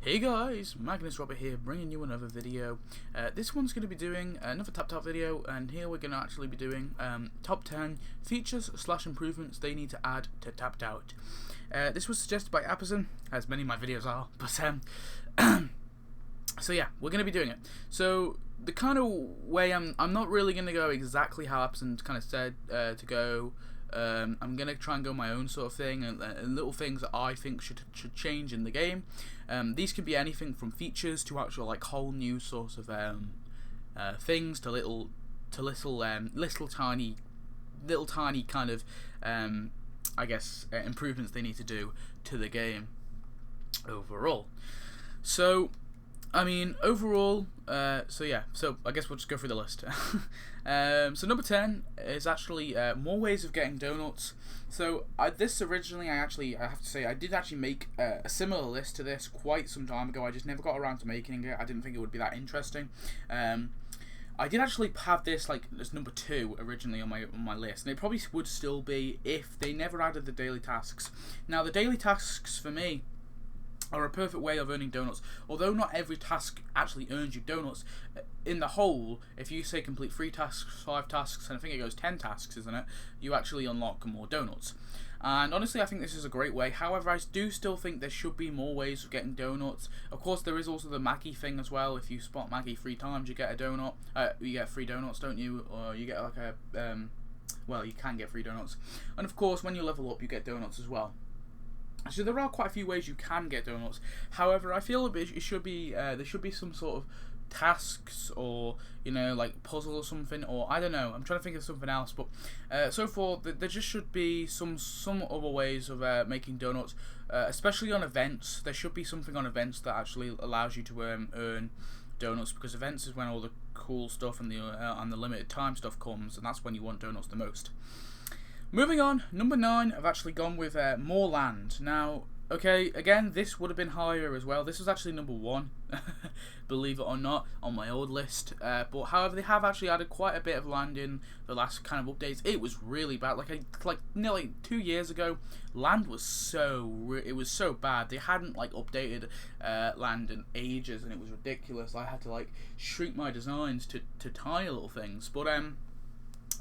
Hey guys, Magnus here, bringing you another video. This one's going to be doing another tap video, and here we're going to actually be doing top 10 features / improvements they need to add to Tapped Out. This was suggested by Apperson, as many of my videos are, but so yeah, we're going to be doing it. So the kind of way I'm not really going to go exactly how Apperson kind of said to go. I'm going to try and go my own sort of thing, and little things that I think should change in the game. These could be anything from features to actual like whole new sorts of things to little tiny kind of I guess improvements they need to do to the game overall. So I mean, overall, so I guess we'll just go through the list. So number 10 is actually more ways of getting donuts. So this originally, I have to say, I did actually make a similar list to this quite some time ago. I just never got around to making it. I didn't think it would be that interesting. I did actually have this like as number 2 originally on my list, and it probably would still be if they never added the daily tasks. Now, the daily tasks for me are a perfect way of earning donuts. Although not every task actually earns you donuts, in the whole, if you say complete 3 tasks, 5 tasks, and I think it goes 10 tasks, isn't it? You actually unlock more donuts. And honestly, I think this is a great way. However, I do still think there should be more ways of getting donuts. Of course, there is also the Maggie thing as well. If you spot Maggie 3 times, you get a donut. You get 3 donuts, don't you? Or you get like a well, you can get 3 donuts. And of course, when you level up, you get donuts as well. So there are quite a few ways you can get donuts. However, I feel it should be there should be some sort of tasks, or like puzzle or something, or I don't know. I'm trying to think of something else, but so far there just should be some other ways of making donuts, especially on events. There should be something on events that actually allows you to earn donuts, because events is when all the cool stuff and the limited time stuff comes, and that's when you want donuts the most. Moving on, number 9, I've actually gone with more land. Now, okay, again, this would have been higher as well. This was actually number 1, believe it or not, on my old list. But however, they have actually added quite a bit of land in the last kind of updates. It was really bad. Like nearly 2 years ago, land was so bad. They hadn't like updated land in ages, and it was ridiculous. I had to like shrink my designs to tiny little things. But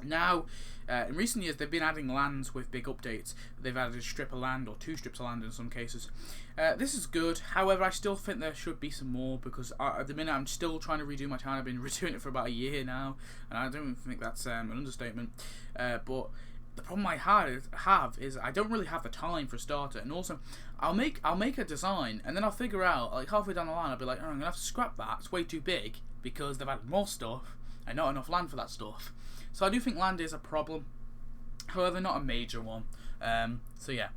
now, in recent years, they've been adding lands with big updates. They've added a strip of land, or 2 strips of land in some cases. This is good. However, I still think there should be some more, because at the minute I'm still trying to redo my town. I've been redoing it for about a year now, and I don't even think that's an understatement. But the problem I have is I don't really have the time for a starter, and also I'll make a design, and then I'll figure out like halfway down the line I'll be like, oh, I'm gonna have to scrap that. It's way too big because they've added more stuff and not enough land for that stuff. So I do think land is a problem, however not a major one. So yeah.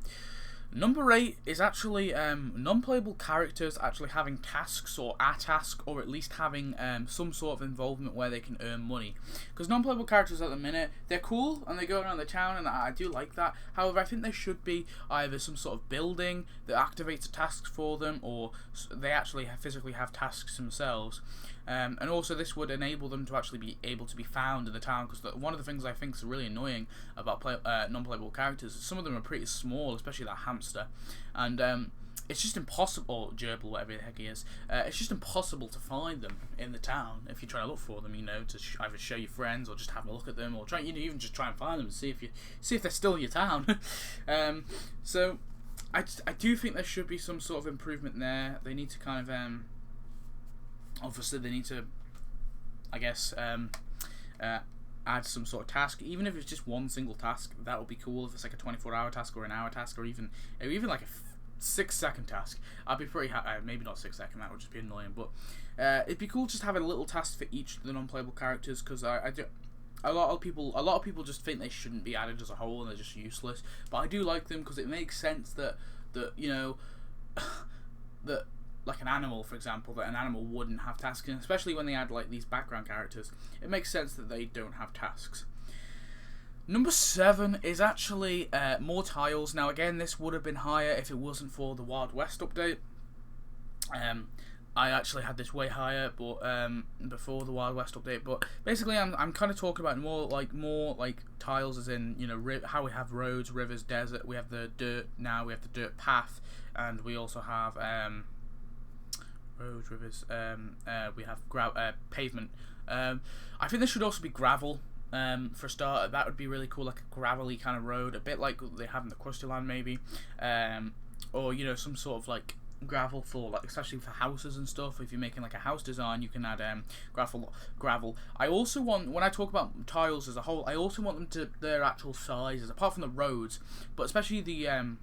Number 8 is actually non-playable characters actually having tasks, or a task, or at least having some sort of involvement where they can earn money. Because non-playable characters at the minute, they're cool and they go around the town, and I do like that. However, I think there should be either some sort of building that activates tasks for them, or they actually physically have tasks themselves. And also this would enable them to actually be able to be found in the town, because one of the things I think is really annoying about non-playable characters is some of them are pretty small, especially that hamster, and it's just impossible, gerbil, whatever the heck he is, it's just impossible to find them in the town if you're trying to look for them, to either show your friends or just have a look at them, or try, even just try and find them and see if they're still in your town. So I do think there should be some sort of improvement there. They need to kind of obviously they need to, I guess, add some sort of task, even if it's just one single task. That would be cool if it's like a 24-hour task, or an hour task, or even like a 6-second task. I'd be pretty happy. Maybe not 6-second, that would just be annoying, but it'd be cool just having a little task for each of the non-playable characters, because I do. A lot of people just think they shouldn't be added as a whole, and they're just useless. But I do like them because it makes sense that that like an animal, for example, that an animal wouldn't have tasks, and especially when they add like these background characters, it makes sense that they don't have tasks. Number 7 is actually more tiles. Now again, this would have been higher if it wasn't for the Wild West update. I actually had this way higher, but before the Wild West update. But basically, I'm kind of talking about more like tiles, as in how we have roads, rivers, desert. We have the dirt now. We have the dirt path, and we also have roads, rivers. We have pavement. I think there should also be gravel. For a start, that would be really cool, like a gravelly kind of road, a bit like they have in the Krusty Land maybe, or you know, some sort of like gravel for like, especially for houses and stuff. If you're making like a house design, you can add gravel. I also want, when I talk about tiles as a whole, I also want them to their actual sizes, apart from the roads, but especially the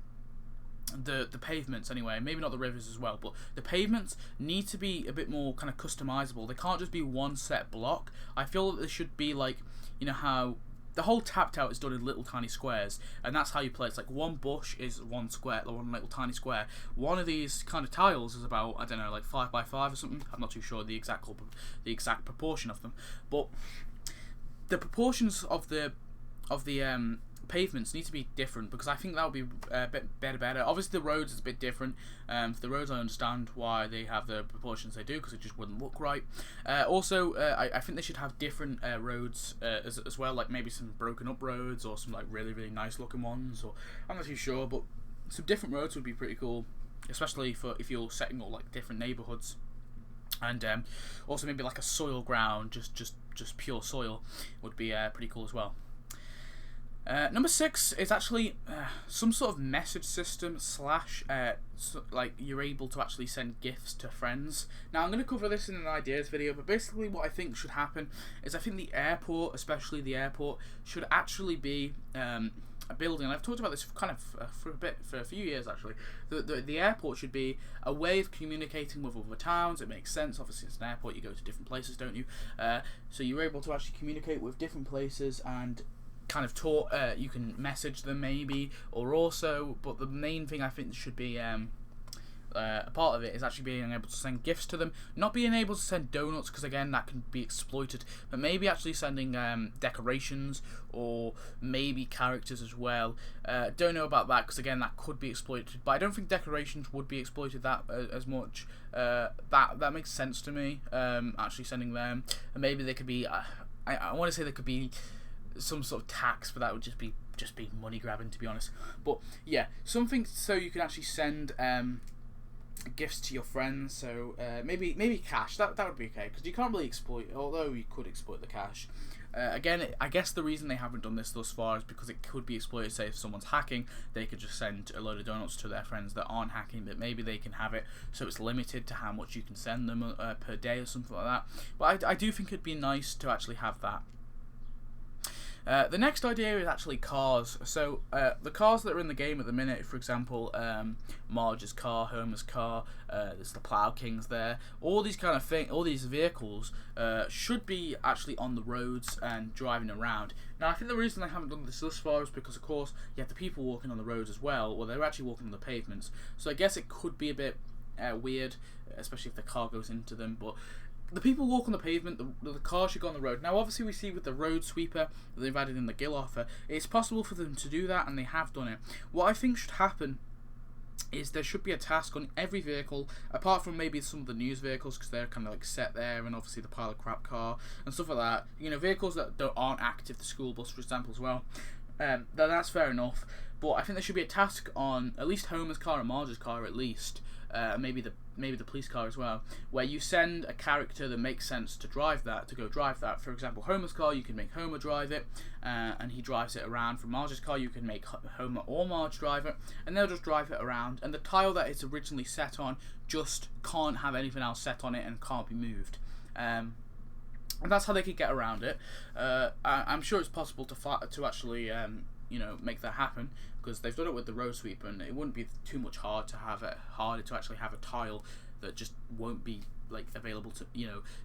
pavements anyway, maybe not the rivers as well, but the pavements need to be a bit more kind of customizable. They can't just be one set block. I feel that there should be like, you know how the whole tapped out is done in little tiny squares, and that's how you play. It's like one bush is one square, one little tiny square. One of these kind of tiles is about, I don't know, like 5 by 5 or something. I'm not too sure the exact proportion of them, but the proportions of the pavements need to be different, because I think that would be a bit better. Obviously the roads is a bit different. For the roads I understand why they have the proportions they do, because it just wouldn't look right. Also I think they should have different roads as well, like maybe some broken up roads or some like really nice looking ones, or I'm not too sure, but some different roads would be pretty cool, especially for if you're setting up like different neighbourhoods. And also maybe like a soil ground, just pure soil would be pretty cool as well. Number 6 is actually some sort of message system / like you're able to actually send gifts to friends. Now I'm going to cover this in an ideas video, but basically what I think should happen is I think the airport, especially the airport, should actually be a building. And I've talked about this kind of for a few years actually. The airport should be a way of communicating with other towns. It makes sense. Obviously it's an airport, you go to different places, don't you? So you're able to actually communicate with different places and kind of talk, you can message them maybe, or also, but the main thing I think should be a part of it is actually being able to send gifts to them, not being able to send donuts, because again that can be exploited, but maybe actually sending decorations or maybe characters as well. Don't know about that, because again that could be exploited, but I don't think decorations would be exploited that as much. That makes sense to me, actually sending them, and maybe they could be I want to say there could be some sort of tax, but that would just be money grabbing, to be honest. But yeah, something so you can actually send gifts to your friends. So maybe cash. That would be okay, because you can't really exploit, although you could exploit the cash. Again, I guess the reason they haven't done this thus far is because it could be exploited. Say if someone's hacking, they could just send a load of donuts to their friends that aren't hacking, but maybe they can have it so it's limited to how much you can send them per day or something like that. But I do think it'd be nice to actually have that. The next idea is actually cars. So the cars that are in the game at the minute, for example, Marge's car, Homer's car, there's the Plough Kings there. All these kind of all these vehicles should be actually on the roads and driving around. Now I think the reason they haven't done this thus far is because, of course, you have the people walking on the roads as well, or they're actually walking on the pavements. So I guess it could be a bit weird, especially if the car goes into them, but the people walk on the pavement, the cars should go on the road. Now obviously we see with the road sweeper that they've added in the Gill offer, it's possible for them to do that, and they have done it. What I think should happen is there should be a task on every vehicle, apart from maybe some of the news vehicles, because they're kind of like set there, and obviously the pile of crap car and stuff like that. You know, vehicles that aren't active, the school bus for example as well. That's fair enough, but I think there should be a task on at least Homer's car and Marge's car at least. Maybe the police car as well, where you send a character that makes sense to go drive that. For example, Homer's car, you can make Homer drive it, and he drives it around. From Marge's car, you can make Homer or Marge drive it, and they'll just drive it around. And the tile that it's originally set on just can't have anything else set on it and can't be moved. And that's how they could get around it. I'm sure it's possible to actually make that happen, because they've done it with the road sweeper, and it wouldn't be too much harder to actually have a tile that just won't be like available to,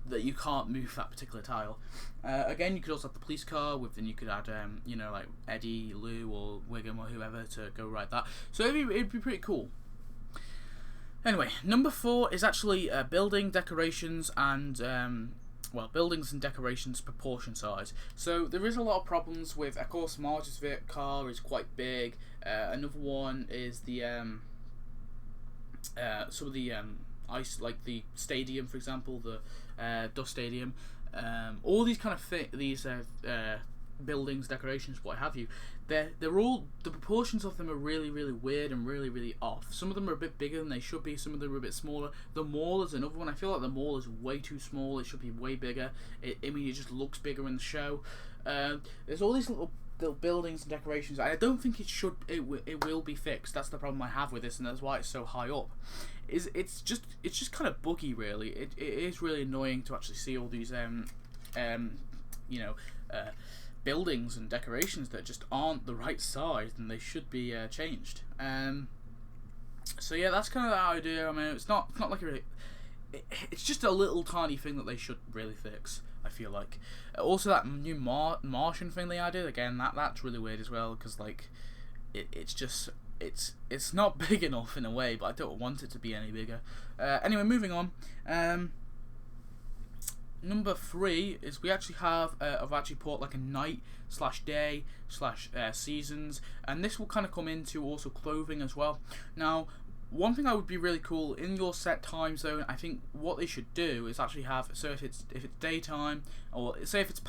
that you can't move that particular tile. Again, you could also have the police car then you could add like Eddie, Lou, or Wiggum, or whoever to go ride that. So it'd be pretty cool. Anyway, number 4 is actually building decorations and buildings and decorations proportion size. So there is a lot of problems with, of course, Marge's car is quite big. Another one is the some of the ice, like the stadium, for example, the Dust Stadium. All these kind of buildings, decorations, what have you, they're all, the proportions of them are really really weird and really really off. Some of them are a bit bigger than they should be. Some of them are a bit smaller. The mall is another one. I feel like the mall is way too small. It should be way bigger. It just looks bigger in the show. There's all these little buildings and decorations. I don't think it will be fixed. That's the problem I have with this, and that's why it's so high up. It's just kind of buggy, really. It is really annoying to actually see all these buildings and decorations that just aren't the right size and they should be changed. So yeah, that's kind of the idea. I mean, it's not like it's just a little tiny thing that they should really fix, I feel like. Also, that new Martian thing they added, again, that's really weird as well, because like it's not big enough in a way, but I don't want it to be any bigger. Anyway, moving on. Number 3 is we actually have I've actually put like a night/day/seasons, and this will kind of come into also clothing as well. Now, one thing that would be really cool in your set time zone, I think what they should do is actually have, so if it's daytime, or say if it's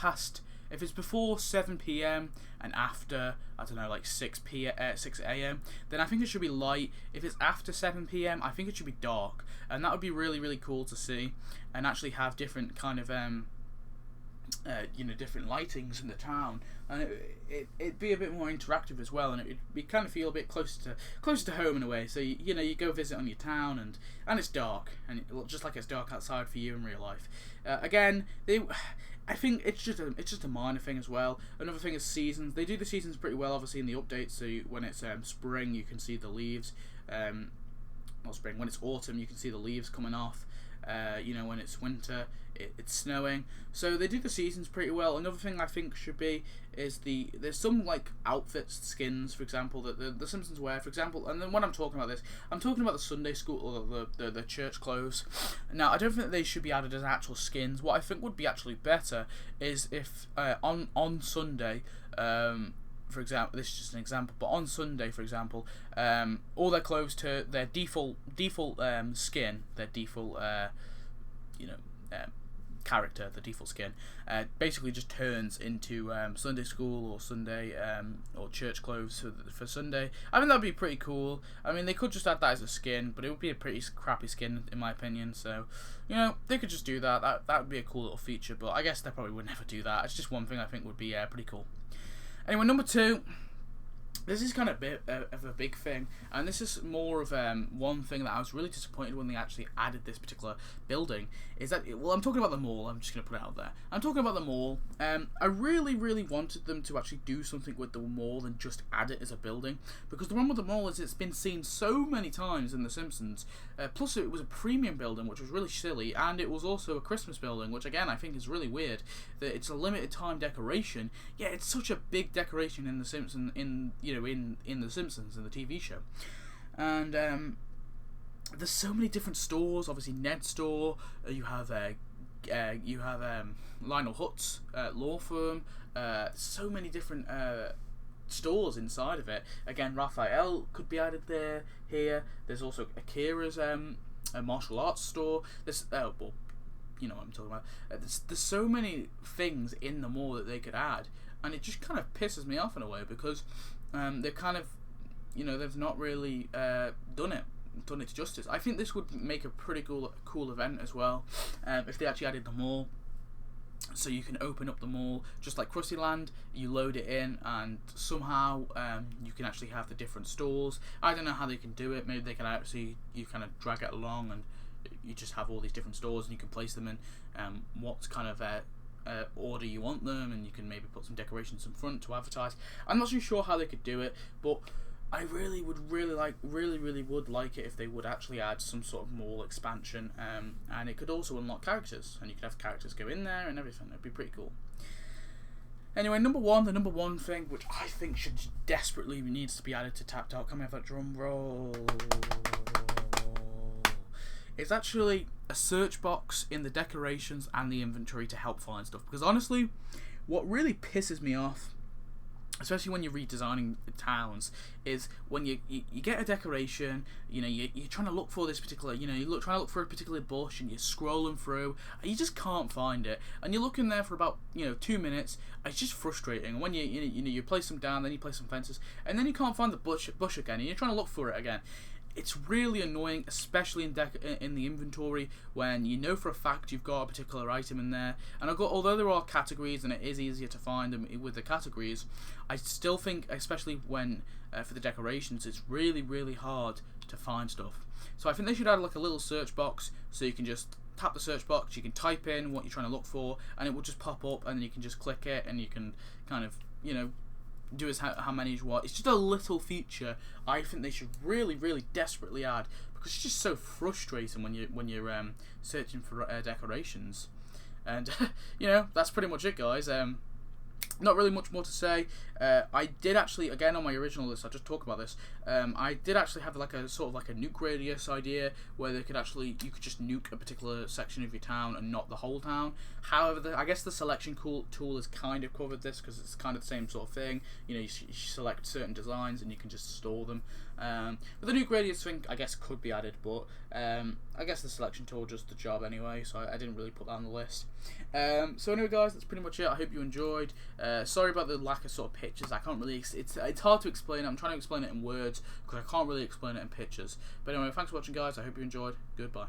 before 7 p.m. and after, I don't know, like 6 a.m., then I think it should be light. If it's after 7 p.m., I think it should be dark, and that would be really really cool to see, and actually have different kind of different lightings in the town, and it'd be a bit more interactive as well, and it'd be kind of feel a bit closer to home in a way. So you go visit on your town, and it's dark, and just like it's dark outside for you in real life. Again, I think it's just a minor thing as well. Another thing is seasons. They do the seasons pretty well, obviously, in the updates. So when it's spring, you can see the leaves. Not spring. When it's autumn, you can see the leaves coming off. When it's winter, it's snowing. So they do the seasons pretty well. Another thing I think should be is there's some like outfits, skins, for example, that the Simpsons wear, for example. And then when I'm talking about this, I'm talking about the Sunday school or the church clothes. Now, I don't think they should be added as actual skins. What I think would be actually better is if on Sunday, for example, this is just an example, but on Sunday, for example, all their clothes to their default skin, their default character, the default skin, basically just turns into Sunday school or Sunday or church clothes for Sunday. I think that'd be pretty cool. I mean, they could just add that as a skin, but it would be a pretty crappy skin in my opinion. So, they could just do that. That would be a cool little feature, but I guess they probably would never do that. It's just one thing I think would be pretty cool. Anyway, number 2. This is kind of a big thing, and this is more of one thing that I was really disappointed when they actually added this particular building, is that, I'm talking about the mall. I'm just going to put it out there. I'm talking about the mall. I really, really wanted them to actually do something with the mall than just add it as a building, because the problem with the mall is it's been seen so many times in The Simpsons, plus it was a premium building, which was really silly, and it was also a Christmas building, which again I think is really weird, that it's a limited time decoration. Yeah, it's such a big decoration in The Simpsons, in The Simpsons, in the TV show. And there's so many different stores. Obviously, Ned's store. You have Lionel Hutz law firm. So many different stores inside of it. Again, Raphael could be added here. There's also Akira's a martial arts store. You know what I'm talking about. There's so many things in the mall that they could add, and it just kind of pisses me off in a way, because they've kind of, they've not really done it justice. I think this would make a pretty cool event as well, if they actually added the mall. So you can open up the mall just like Krusty Land. You load it in, and somehow you can actually have the different stores. I don't know how they can do it. Maybe they can actually, you kind of drag it along, and you just have all these different stores, and you can place them in what kind of order you want them, and you can maybe put some decorations in front to advertise. I'm not too sure how they could do it, but I really would would like it if they would actually add some sort of mall expansion, and it could also unlock characters, and you could have characters go in there and everything. It'd be pretty cool. Anyway, the number one thing, which I think desperately needs to be added to Tapped Out, can we have that drum roll? It's actually a search box in the decorations and the inventory to help find stuff. Because honestly, what really pisses me off especially when you're redesigning towns, is when you get a decoration, you're trying to look for this particular, trying to look for a particular bush, and you're scrolling through, and you just can't find it, and you're looking there for about 2 minutes. It's just frustrating. And when you place them down, then you place some fences, and then you can't find the bush again, and you're trying to look for it again. It's really annoying, especially in the inventory, when you know for a fact you've got a particular item in there. And although there are categories and it is easier to find them with the categories, I still think, especially when for the decorations, it's really, really hard to find stuff. So I think they should add like a little search box, so you can just tap the search box, you can type in what you're trying to look for, and it will just pop up, and then you can just click it, and you can kind of do as how many as you want. It's just a little feature I think they should really, really desperately add, because it's just so frustrating when you're searching for decorations. And that's pretty much it, guys. Not really much more to say. I did actually, again on my original list, I just talked about this. I did actually have like a sort of like a nuke radius idea, where you could just nuke a particular section of your town and not the whole town. However, I guess the selection tool has kind of covered this, because it's kind of the same sort of thing. You select certain designs and you can just store them. But the nuke radius thing, I guess, could be added, but I guess the selection tool does the job anyway, so I didn't really put that on the list. So anyway, guys, that's pretty much it. I hope you enjoyed. Sorry about the lack of sort of pictures. I can't really. It's hard to explain it. I'm trying to explain it in words, because I can't really explain it in pictures. But anyway, thanks for watching, guys. I hope you enjoyed. Goodbye.